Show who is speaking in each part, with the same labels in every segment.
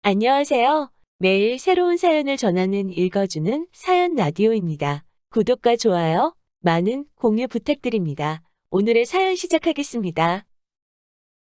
Speaker 1: 안녕하세요. 매일 새로운 사연을 전하는 읽어주는 사연 라디오입니다. 구독과 좋아요, 많은 공유 부탁드립니다. 오늘의 사연 시작하겠습니다.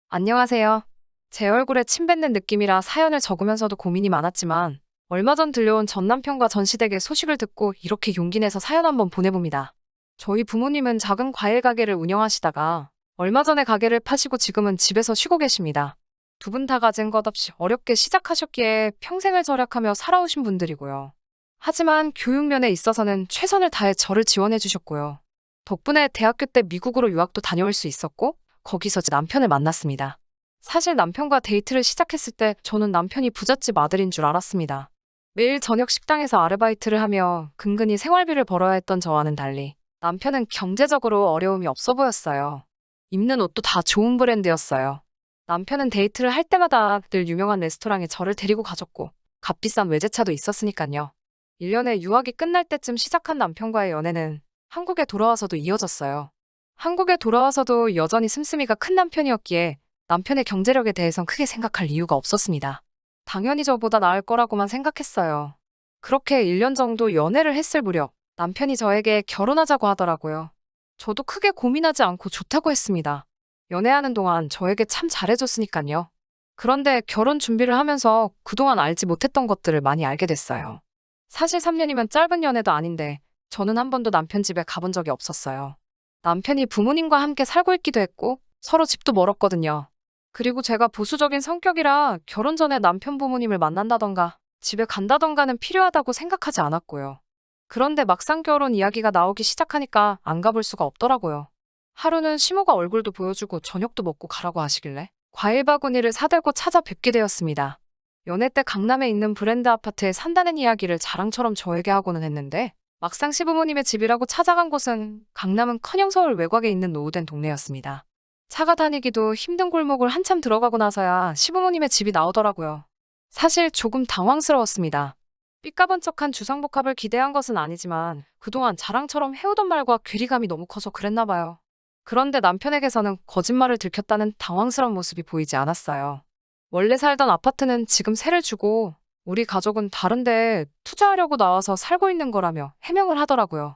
Speaker 2: 안녕하세요. 제 얼굴에 침 뱉는 느낌이라 사연을 적으면서도 고민이 많았지만 얼마 전 들려온 전 남편과 전 시댁의 소식을 듣고 이렇게 용기 내서 사연 한번 보내봅니다. 저희 부모님은 작은 과일 가게를 운영하시다가 얼마 전에 가게를 파시고 지금은 집에서 쉬고 계십니다. 두 분 다 가진 것 없이 어렵게 시작하셨기에 평생을 절약하며 살아오신 분들이고요. 하지만 교육면에 있어서는 최선을 다해 저를 지원해 주셨고요. 덕분에 대학교 때 미국으로 유학도 다녀올 수 있었고 거기서 제 남편을 만났습니다. 사실 남편과 데이트를 시작했을 때 저는 남편이 부잣집 아들인 줄 알았습니다. 매일 저녁 식당에서 아르바이트를 하며 근근히 생활비를 벌어야 했던 저와는 달리 남편은 경제적으로 어려움이 없어 보였어요. 입는 옷도 다 좋은 브랜드였어요. 남편은 데이트를 할 때마다 늘 유명한 레스토랑에 저를 데리고 가줬고 값비싼 외제차도 있었으니까요. 1년에 유학이 끝날 때쯤 시작한 남편과의 연애는 한국에 돌아와서도 이어졌어요. 한국에 돌아와서도 여전히 씀씀이가 큰 남편이었기에 남편의 경제력에 대해선 크게 생각할 이유가 없었습니다. 당연히 저보다 나을 거라고만 생각했어요. 그렇게 1년 정도 연애를 했을 무렵 남편이 저에게 결혼하자고 하더라고요. 저도 크게 고민하지 않고 좋다고 했습니다. 연애하는 동안 저에게 참 잘해줬으니까요. 그런데 결혼 준비를 하면서 그동안 알지 못했던 것들을 많이 알게 됐어요. 사실 3년이면 짧은 연애도 아닌데 저는 한 번도 남편 집에 가본 적이 없었어요. 남편이 부모님과 함께 살고 있기도 했고 서로 집도 멀었거든요. 그리고 제가 보수적인 성격이라 결혼 전에 남편 부모님을 만난다던가 집에 간다던가는 필요하다고 생각하지 않았고요. 그런데 막상 결혼 이야기가 나오기 시작하니까 안 가볼 수가 없더라고요. 하루는 시모가 얼굴도 보여주고 저녁도 먹고 가라고 하시길래 과일 바구니를 사들고 찾아뵙게 되었습니다. 연애 때 강남에 있는 브랜드 아파트에 산다는 이야기를 자랑처럼 저에게 하고는 했는데 막상 시부모님의 집이라고 찾아간 곳은 강남은커녕 서울 외곽에 있는 노후된 동네였습니다. 차가 다니기도 힘든 골목을 한참 들어가고 나서야 시부모님의 집이 나오더라고요. 사실 조금 당황스러웠습니다. 삐까번쩍한 주상복합을 기대한 것은 아니지만 그동안 자랑처럼 해오던 말과 괴리감이 너무 커서 그랬나 봐요. 그런데 남편에게서는 거짓말을 들켰다는 당황스러운 모습이 보이지 않았어요. 원래 살던 아파트는 지금 세를 주고 우리 가족은 다른데 투자하려고 나와서 살고 있는 거라며 해명을 하더라고요.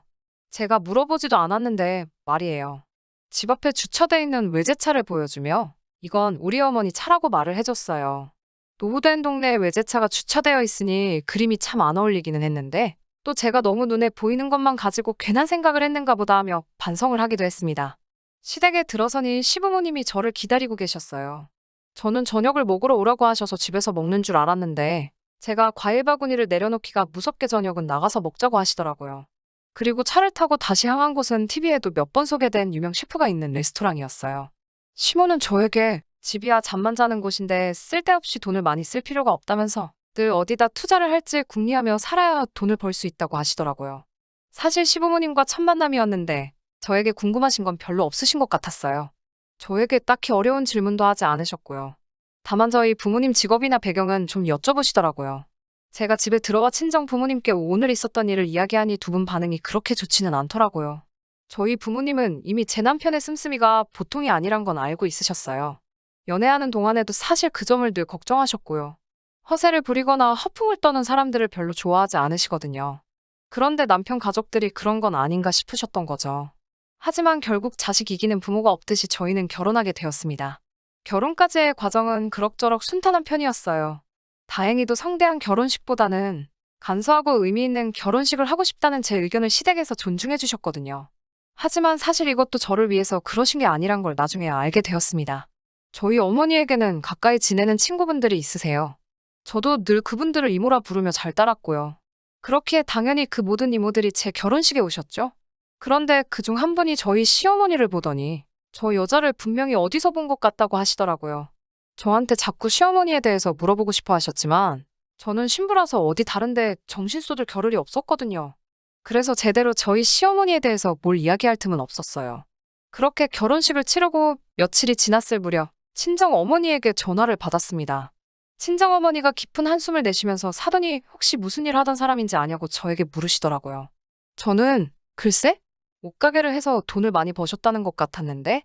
Speaker 2: 제가 물어보지도 않았는데 말이에요. 집 앞에 주차돼 있는 외제차를 보여주며 이건 우리 어머니 차라고 말을 해줬어요. 노후된 동네에 외제차가 주차되어 있으니 그림이 참 안 어울리기는 했는데 또 제가 너무 눈에 보이는 것만 가지고 괜한 생각을 했는가 보다 하며 반성을 하기도 했습니다. 시댁에 들어서니 시부모님이 저를 기다리고 계셨어요. 저는 저녁을 먹으러 오라고 하셔서 집에서 먹는 줄 알았는데 제가 과일 바구니를 내려놓기가 무섭게 저녁은 나가서 먹자고 하시더라고요. 그리고 차를 타고 다시 향한 곳은 TV에도 몇 번 소개된 유명 셰프가 있는 레스토랑이었어요. 시모는 저에게 집이야 잠만 자는 곳인데 쓸데없이 돈을 많이 쓸 필요가 없다면서 늘 어디다 투자를 할지 궁리하며 살아야 돈을 벌 수 있다고 하시더라고요. 사실 시부모님과 첫 만남이었는데 저에게 궁금하신 건 별로 없으신 것 같았어요. 저에게 딱히 어려운 질문도 하지 않으셨고요. 다만 저희 부모님 직업이나 배경은 좀 여쭤보시더라고요. 제가 집에 들어와 친정 부모님께 오늘 있었던 일을 이야기하니 두 분 반응이 그렇게 좋지는 않더라고요. 저희 부모님은 이미 제 남편의 씀씀이가 보통이 아니란 건 알고 있으셨어요. 연애하는 동안에도 사실 그 점을 늘 걱정하셨고요. 허세를 부리거나 허풍을 떠는 사람들을 별로 좋아하지 않으시거든요. 그런데 남편 가족들이 그런 건 아닌가 싶으셨던 거죠. 하지만 결국 자식 이기는 부모가 없듯이 저희는 결혼하게 되었습니다. 결혼까지의 과정은 그럭저럭 순탄한 편이었어요. 다행히도 성대한 결혼식보다는 간소하고 의미 있는 결혼식을 하고 싶다는 제 의견을 시댁에서 존중해 주셨거든요. 하지만 사실 이것도 저를 위해서 그러신 게 아니란 걸 나중에 알게 되었습니다. 저희 어머니에게는 가까이 지내는 친구분들이 있으세요. 저도 늘 그분들을 이모라 부르며 잘 따랐고요. 그렇기에 당연히 그 모든 이모들이 제 결혼식에 오셨죠? 그런데 그중 한 분이 저희 시어머니를 보더니 저 여자를 분명히 어디서 본 것 같다고 하시더라고요. 저한테 자꾸 시어머니에 대해서 물어보고 싶어 하셨지만 저는 신부라서 어디 다른데 정신 쏟을 겨를이 없었거든요. 그래서 제대로 저희 시어머니에 대해서 뭘 이야기할 틈은 없었어요. 그렇게 결혼식을 치르고 며칠이 지났을 무렵 친정 어머니에게 전화를 받았습니다. 친정 어머니가 깊은 한숨을 내쉬면서 사돈이 혹시 무슨 일 하던 사람인지 아냐고 저에게 물으시더라고요. 저는 글쎄? 옷가게를 해서 돈을 많이 버셨다는 것 같았는데?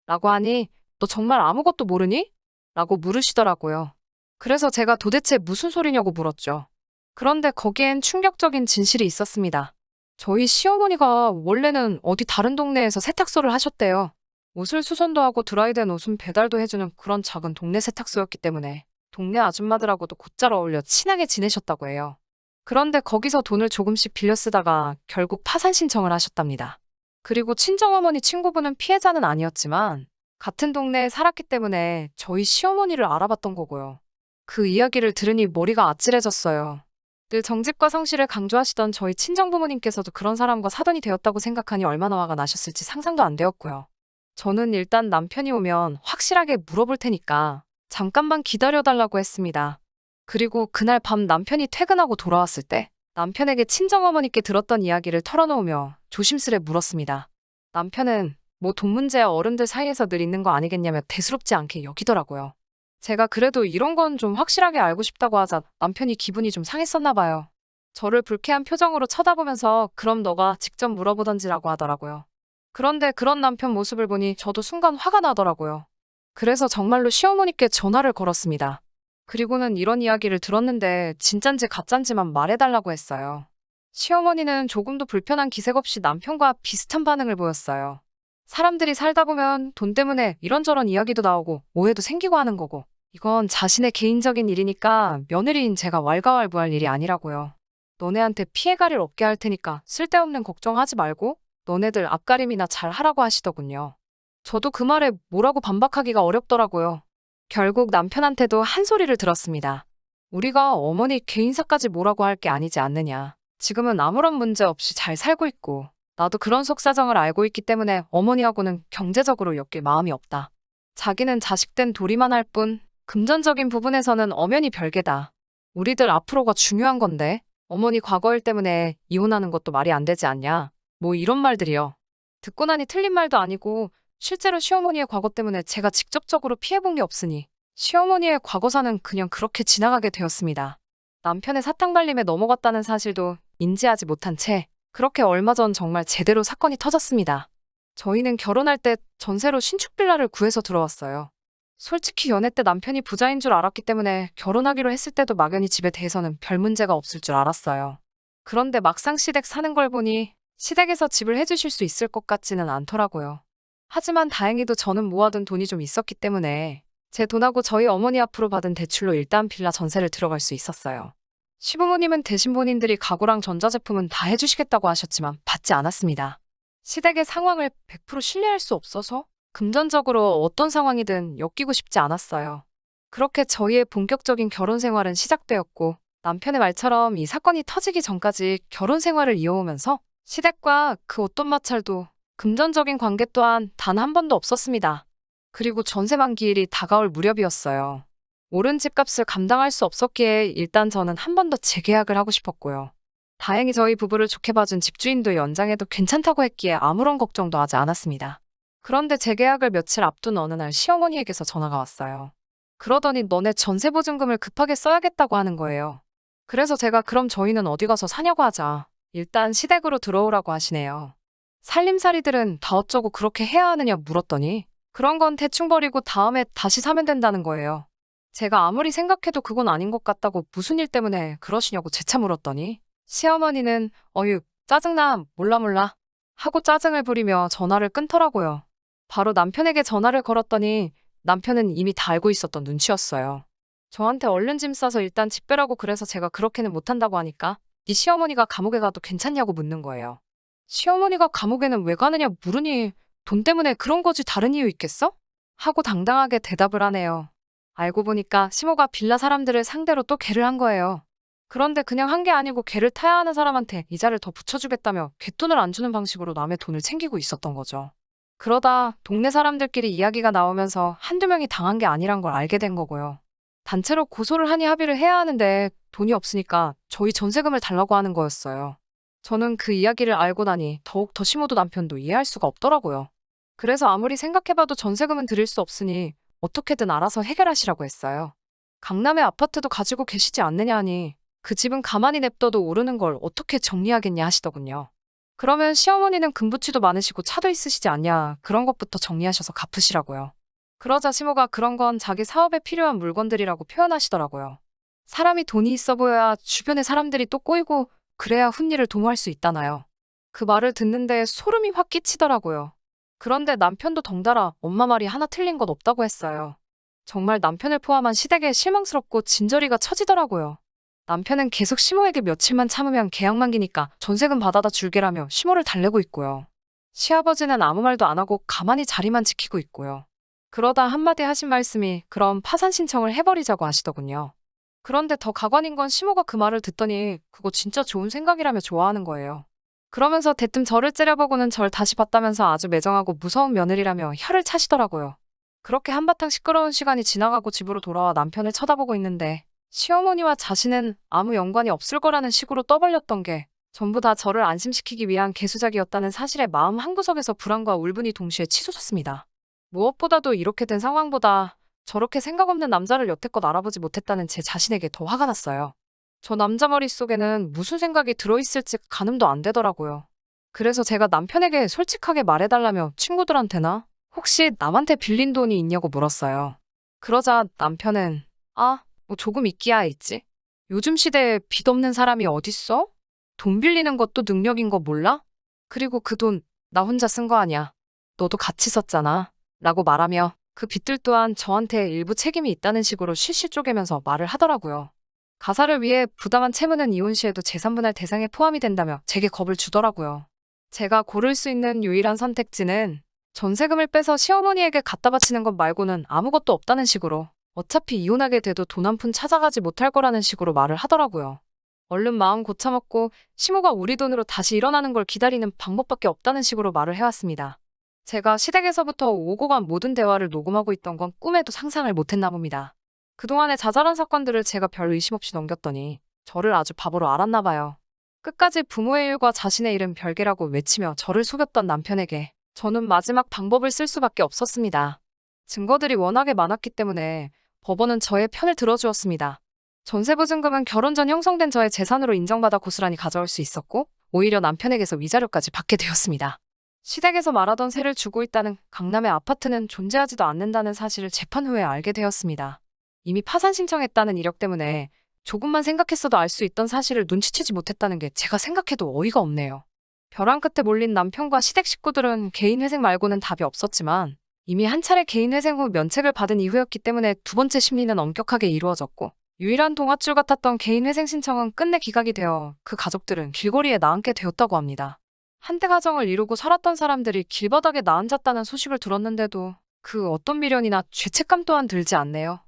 Speaker 2: 라고 하니 너 정말 아무것도 모르니? 라고 물으시더라고요. 그래서 제가 도대체 무슨 소리냐고 물었죠. 그런데 거기엔 충격적인 진실이 있었습니다. 저희 시어머니가 원래는 어디 다른 동네에서 세탁소를 하셨대요. 옷을 수선도 하고 드라이된 옷은 배달도 해주는 그런 작은 동네 세탁소였기 때문에 동네 아줌마들하고도 곧잘 어울려 친하게 지내셨다고 해요. 그런데 거기서 돈을 조금씩 빌려 쓰다가 결국 파산 신청을 하셨답니다. 그리고 친정어머니 친구분은 피해자는 아니었지만 같은 동네에 살았기 때문에 저희 시어머니를 알아봤던 거고요. 그 이야기를 들으니 머리가 아찔해졌어요. 늘 정직과 성실을 강조하시던 저희 친정부모님께서도 그런 사람과 사돈이 되었다고 생각하니 얼마나 화가 나셨을지 상상도 안 되었고요. 저는 일단 남편이 오면 확실하게 물어볼 테니까 잠깐만 기다려달라고 했습니다. 그리고 그날 밤 남편이 퇴근하고 돌아왔을 때 남편에게 친정어머니께 들었던 이야기를 털어놓으며 조심스레 물었습니다. 남편은 뭐 돈 문제야 어른들 사이에서 늘 있는 거 아니겠냐며 대수롭지 않게 여기더라고요. 제가 그래도 이런 건 좀 확실하게 알고 싶다고 하자 남편이 기분이 좀 상했었나 봐요. 저를 불쾌한 표정으로 쳐다보면서 그럼 너가 직접 물어보던지라고 하더라고요. 그런데 그런 남편 모습을 보니 저도 순간 화가 나더라고요. 그래서 정말로 시어머니께 전화를 걸었습니다. 그리고는 이런 이야기를 들었는데 진짠지 가짠지만 말해달라고 했어요. 시어머니는 조금도 불편한 기색 없이 남편과 비슷한 반응을 보였어요. 사람들이 살다 보면 돈 때문에 이런저런 이야기도 나오고 오해도 생기고 하는 거고 이건 자신의 개인적인 일이니까 며느리인 제가 왈가왈부할 일이 아니라고요. 너네한테 피해갈 일 없게 할 테니까 쓸데없는 걱정하지 말고 너네들 앞가림이나 잘 하라고 하시더군요. 저도 그 말에 뭐라고 반박하기가 어렵더라고요. 결국 남편한테도 한 소리를 들었습니다. 우리가 어머니 개인사까지 뭐라고 할 게 아니지 않느냐. 지금은 아무런 문제 없이 잘 살고 있고 나도 그런 속사정을 알고 있기 때문에 어머니하고는 경제적으로 엮일 마음이 없다. 자기는 자식된 도리만 할 뿐 금전적인 부분에서는 엄연히 별개다. 우리들 앞으로가 중요한 건데 어머니 과거 일 때문에 이혼하는 것도 말이 안 되지 않냐. 뭐 이런 말들이요. 듣고 나니 틀린 말도 아니고 실제로 시어머니의 과거 때문에 제가 직접적으로 피해본 게 없으니 시어머니의 과거사는 그냥 그렇게 지나가게 되었습니다. 남편의 사탕 발림에 넘어갔다는 사실도 인지하지 못한 채 그렇게 얼마 전 정말 제대로 사건이 터졌습니다. 저희는 결혼할 때 전세로 신축 빌라를 구해서 들어왔어요. 솔직히 연애 때 남편이 부자인 줄 알았기 때문에 결혼하기로 했을 때도 막연히 집에 대해서는 별 문제가 없을 줄 알았어요. 그런데 막상 시댁 사는 걸 보니 시댁에서 집을 해주실 수 있을 것 같지는 않더라고요. 하지만 다행히도 저는 모아둔 돈이 좀 있었기 때문에 제 돈하고 저희 어머니 앞으로 받은 대출로 일단 빌라 전세를 들어갈 수 있었어요. 시부모님은 대신 본인들이 가구랑 전자제품은 다 해주시겠다고 하셨지만 받지 않았습니다. 시댁의 상황을 100% 신뢰할 수 없어서 금전적으로 어떤 상황이든 엮이고 싶지 않았어요. 그렇게 저희의 본격적인 결혼 생활은 시작되었고 남편의 말처럼 이 사건이 터지기 전까지 결혼 생활을 이어오면서 시댁과 그 어떤 마찰도 금전적인 관계 또한 단 한 번도 없었습니다. 그리고 전세 만기일이 다가올 무렵이었어요. 오른 집값을 감당할 수 없었기에 일단 저는 한 번 더 재계약을 하고 싶었고요. 다행히 저희 부부를 좋게 봐준 집주인도 연장해도 괜찮다고 했기에 아무런 걱정도 하지 않았습니다. 그런데 재계약을 며칠 앞둔 어느 날 시어머니에게서 전화가 왔어요. 그러더니 너네 전세보증금을 급하게 써야겠다고 하는 거예요. 그래서 제가 그럼 저희는 어디 가서 사냐고 하자. 일단 시댁으로 들어오라고 하시네요. 살림살이들은 다 어쩌고 그렇게 해야 하느냐 물었더니 그런 건 대충 버리고 다음에 다시 사면 된다는 거예요. 제가 아무리 생각해도 그건 아닌 것 같다고 무슨 일 때문에 그러시냐고 재차 물었더니 시어머니는 어휴 짜증나 몰라 하고 짜증을 부리며 전화를 끊더라고요. 바로 남편에게 전화를 걸었더니 남편은 이미 다 알고 있었던 눈치였어요. 저한테 얼른 짐 싸서 일단 집 빼라고 그래서 제가 그렇게는 못한다고 하니까 네 시어머니가 감옥에 가도 괜찮냐고 묻는 거예요. 시어머니가 감옥에는 왜 가느냐 물으니 돈 때문에 그런 거지 다른 이유 있겠어? 하고 당당하게 대답을 하네요. 알고 보니까 시모가 빌라 사람들을 상대로 또 개를 한 거예요. 그런데 그냥 한 게 아니고 개를 타야 하는 사람한테 이자를 더 붙여주겠다며 갯돈을 안 주는 방식으로 남의 돈을 챙기고 있었던 거죠. 그러다 동네 사람들끼리 이야기가 나오면서 한두 명이 당한 게 아니란 걸 알게 된 거고요. 단체로 고소를 하니 합의를 해야 하는데 돈이 없으니까 저희 전세금을 달라고 하는 거였어요. 저는 그 이야기를 알고 나니 더욱 더 시모도 남편도 이해할 수가 없더라고요. 그래서 아무리 생각해봐도 전세금은 드릴 수 없으니 어떻게든 알아서 해결하시라고 했어요. 강남의 아파트도 가지고 계시지 않느냐 하니 그 집은 가만히 냅둬도 오르는 걸 어떻게 정리하겠냐 하시더군요. 그러면 시어머니는 금부치도 많으시고 차도 있으시지 않냐 그런 것부터 정리하셔서 갚으시라고요. 그러자 시모가 그런 건 자기 사업에 필요한 물건들이라고 표현하시더라고요. 사람이 돈이 있어 보여야 주변의 사람들이 또 꼬이고 그래야 훈리를 도모할 수 있다나요. 그 말을 듣는데 소름이 확 끼치더라고요. 그런데 남편도 덩달아 엄마 말이 하나 틀린 것 없다고 했어요. 정말 남편을 포함한 시댁에 실망스럽고 진저리가 처지더라고요. 남편은 계속 시모에게 며칠만 참으면 계약 만기니까 전세금 받아다 줄게라며 시모를 달래고 있고요. 시아버지는 아무 말도 안 하고 가만히 자리만 지키고 있고요. 그러다 한마디 하신 말씀이 그럼 파산 신청을 해버리자고 하시더군요. 그런데 더 가관인 건 시모가 그 말을 듣더니 그거 진짜 좋은 생각이라며 좋아하는 거예요. 그러면서 대뜸 저를 째려보고는 절 다시 봤다면서 아주 매정하고 무서운 며느리라며 혀를 차시더라고요. 그렇게 한바탕 시끄러운 시간이 지나가고 집으로 돌아와 남편을 쳐다보고 있는데 시어머니와 자신은 아무 연관이 없을 거라는 식으로 떠벌렸던 게 전부 다 저를 안심시키기 위한 개수작이었다는 사실에 마음 한구석에서 불안과 울분이 동시에 치솟았습니다. 무엇보다도 이렇게 된 상황보다 저렇게 생각 없는 남자를 여태껏 알아보지 못했다는 제 자신에게 더 화가 났어요. 저 남자 머릿속에는 무슨 생각이 들어있을지 가늠도 안 되더라고요. 그래서 제가 남편에게 솔직하게 말해달라며 친구들한테나 혹시 남한테 빌린 돈이 있냐고 물었어요. 그러자 남편은 뭐 조금 있기야 있지. 요즘 시대에 빚 없는 사람이 어딨어? 돈 빌리는 것도 능력인 거 몰라? 그리고 그 돈 나 혼자 쓴 거 아니야. 너도 같이 썼잖아. 라고 말하며 그 빚들 또한 저한테 일부 책임이 있다는 식으로 실실 쪼개면서 말을 하더라고요. 가사를 위해 부당한 채무는 이혼 시에도 재산분할 대상에 포함이 된다며 제게 겁을 주더라고요. 제가 고를 수 있는 유일한 선택지는 전세금을 빼서 시어머니에게 갖다 바치는 것 말고는 아무것도 없다는 식으로 어차피 이혼하게 돼도 돈 한 푼 찾아가지 못할 거라는 식으로 말을 하더라고요. 얼른 마음 고쳐먹고 시모가 우리 돈으로 다시 일어나는 걸 기다리는 방법밖에 없다는 식으로 말을 해왔습니다. 제가 시댁에서부터 오고 간 모든 대화를 녹음하고 있던 건 꿈에도 상상을 못했나 봅니다. 그동안의 자잘한 사건들을 제가 별 의심 없이 넘겼더니 저를 아주 바보로 알았나 봐요. 끝까지 부모의 일과 자신의 일은 별개라고 외치며 저를 속였던 남편에게 저는 마지막 방법을 쓸 수밖에 없었습니다. 증거들이 워낙에 많았기 때문에 법원은 저의 편을 들어주었습니다. 전세보증금은 결혼 전 형성된 저의 재산으로 인정받아 고스란히 가져올 수 있었고 오히려 남편에게서 위자료까지 받게 되었습니다. 시댁에서 말하던 세를 주고 있다는 강남의 아파트는 존재하지도 않는다는 사실을 재판 후에 알게 되었습니다. 이미 파산 신청했다는 이력 때문에 조금만 생각했어도 알 수 있던 사실을 눈치채지 못했다는 게 제가 생각해도 어이가 없네요. 벼랑 끝에 몰린 남편과 시댁 식구들은 개인 회생 말고는 답이 없었지만 이미 한 차례 개인 회생 후 면책을 받은 이후였기 때문에 두 번째 심리는 엄격하게 이루어졌고 유일한 동아줄 같았던 개인 회생 신청은 끝내 기각이 되어 그 가족들은 길거리에 나앉게 되었다고 합니다. 한때 가정을 이루고 살았던 사람들이 길바닥에 나앉았다는 소식을 들었는데도 그 어떤 미련이나 죄책감 또한 들지 않네요.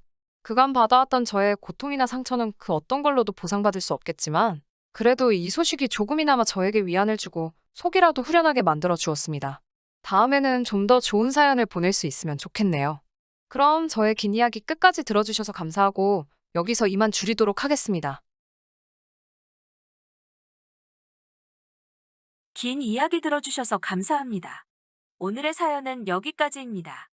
Speaker 2: 그간 받아왔던 저의 고통이나 상처는 그 어떤 걸로도 보상받을 수 없겠지만 그래도 이 소식이 조금이나마 저에게 위안을 주고 속이라도 후련하게 만들어 주었습니다. 다음에는 좀 더 좋은 사연을 보낼 수 있으면 좋겠네요. 그럼 저의 긴 이야기 끝까지 들어주셔서 감사하고 여기서 이만 줄이도록 하겠습니다.
Speaker 1: 긴 이야기 들어주셔서 감사합니다. 오늘의 사연은 여기까지입니다.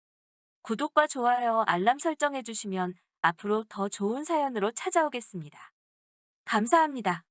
Speaker 1: 구독과 좋아요, 알람 설정해주시면 앞으로 더 좋은 사연으로 찾아오겠습니다. 감사합니다.